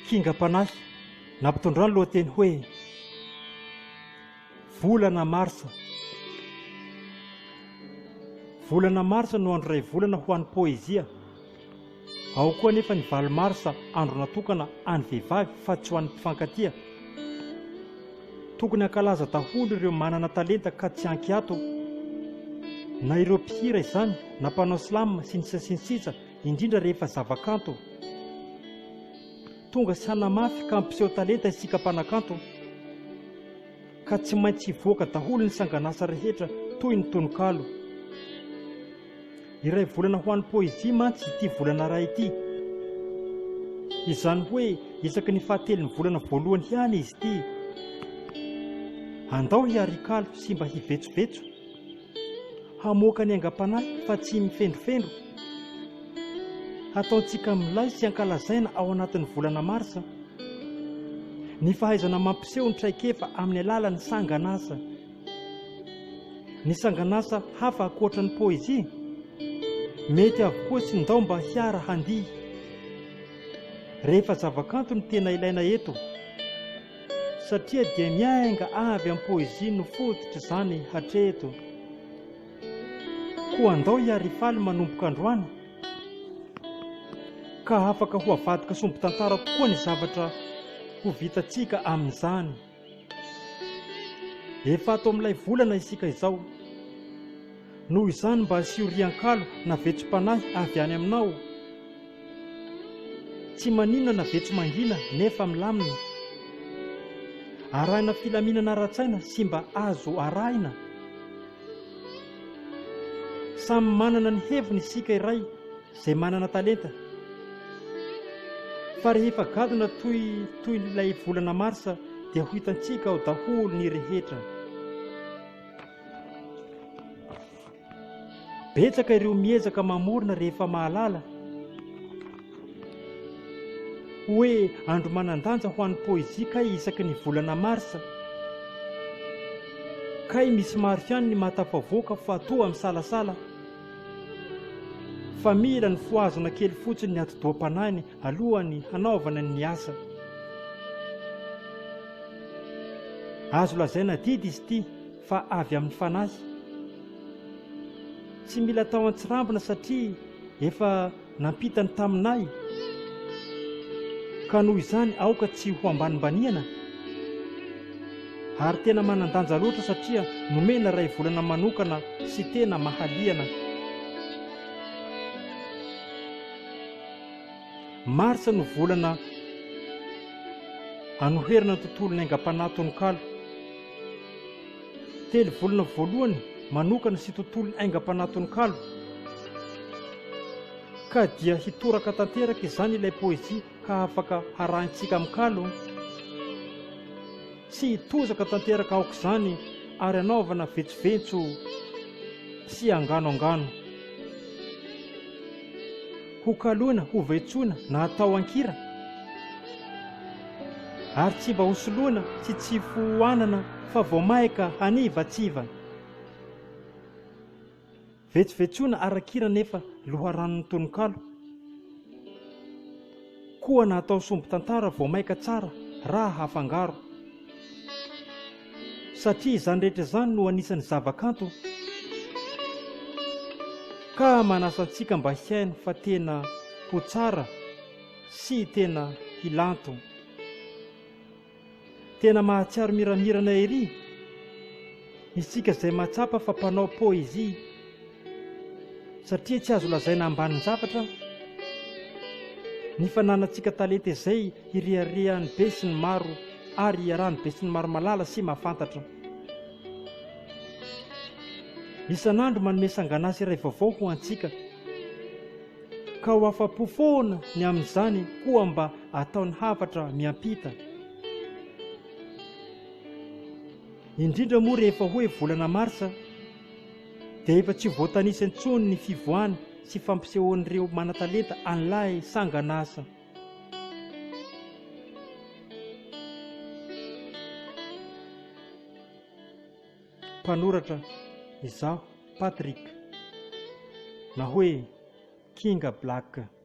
Kingam-panahy nampitondrany lohateny hoe volana marsa. Volana marsa no andro iray volana ho an'ny poezia. Ao koa nefa ny valo marsa andro natokana any vehivavy fa tsy ho an'ny mpifankatia. Tokony ankalaza daholo ireo manana talenta ka tsy ankiato, na ireo mpihira izany na mpanao slam sy ny sisa, indrindra rehefa zavakanto. Tonga sy hanamafy ka mpiseho talenta isika mpanakanto, ka tsy maintsy hivoaka daholo ny sanganasa rehetra toy ny tononkalo. Iray volana ho an'ny poezia mantsy ity volana ray ity. Izany hoe isaky ny fahatelo ny volana voalohany ihany izy ity. Andao hiarikalo sy mba hivetsovetso, hamoaka ny aingam-panahy fa tsy mifendrofendro. Ataontsika milay sy ankalazaina ao anatin'ny volana marsa ny fahaizana mampiseho ny traikefa amin'ny alalan'ny sanganasa. Ny sanganasa hafa ankoatra ny poezia mety avokoa sy ndao mba hiara handihy. Rehefa zavakanto ny tena ilaina eto, satria dia miainga avy amin'ny poezia no fototra izany hatreto. Ho andao hiarifaly manomboka androany, ka afaka ho avadika sombin-tantara tokoa ny zavatra ho vitantsika amin'izany. Efa ato amin'ilay volana isika izao, noho izany mba siorian-kalo na vetsom-panahy avy any aminao. Tsy maninona na vetso mangina nefa milamina, arahina filaminana ara-tsaina sy mba azo arahina. Samy manana ny heviny isika iray izay manana talenta, fa rehefa gadona toy ilay volana marsa dia ho hitantsika ao daholo ny rehetra. Betsaka ireo miezaka mamorona rehefa mahalala hoe andro manan-danja ho an'ny poezia kay isaky ny volana marsa. Kay misy maro ihany ny mahatafavoaka fa toa misalasala, fa mila ny foazana kely fotsiny ny atidoam-panahiny alohany hanaovana ny asa. Azo lazaina didy izy ity fa avy amin'ny fanahy. Tsy mila tao an-tsirambina satria efa nampitany taminay, ka noho izany aoka tsy ho ambanimbaniana. Ary tena manan-danja loatra satria nomena ray volana manokana sy tena mahaliana. Marsa no volana anoherina ny tontolon'ny aingam-panahy tononkalo. Telo volana voalohany manokana sy tontolon'ny aingam-panahy tononkalo, ka dia hitoraka tanteraka izany ilay poezia ka afaka harahintsika amin'ny kalo, sy hitozaka tanteraka aoka izany ary anaovana vetsovetso sy anganoangano. Ho kaloina, ho vetsoina na atao ankira, ary tsy mba hosoloana sy tsy fohanana fa vao maika hanivatsiva. Vetsovetsoina arakira nefa loharanon'ny tononkalo, koa na atao sombin-tantara vao maika tsara raha hafangaro. Satria izany rehetra izany no anisan'ny zavakanto, ka manasantsika mba hiaina fa tena ho tsara sy tena hilanto. Tena mahatsiaro miramirana ery isika izay mahatsapa fa mpanao poezia, satria tsy azo lazaina ambanin'ny zavatra ny fananantsika talenta izay iriarehan'ny be sy ny maro ary iarahany be sy ny maro malala sy mahafantatra. Isan'andro manome sanganasa iray vaovao ho antsika, ka ho afa-po foana ny amin'izany koa mba ataony hafatra miampita. Indrindra moa rehefa hoe volana marsa dia efa tsy voatanisa intsony ny fivoahany sy fampisehoan'ireo manan-talenta an'ilay sanganasa. Mpanoratra izaho Patrick, na hoe Kinga Black.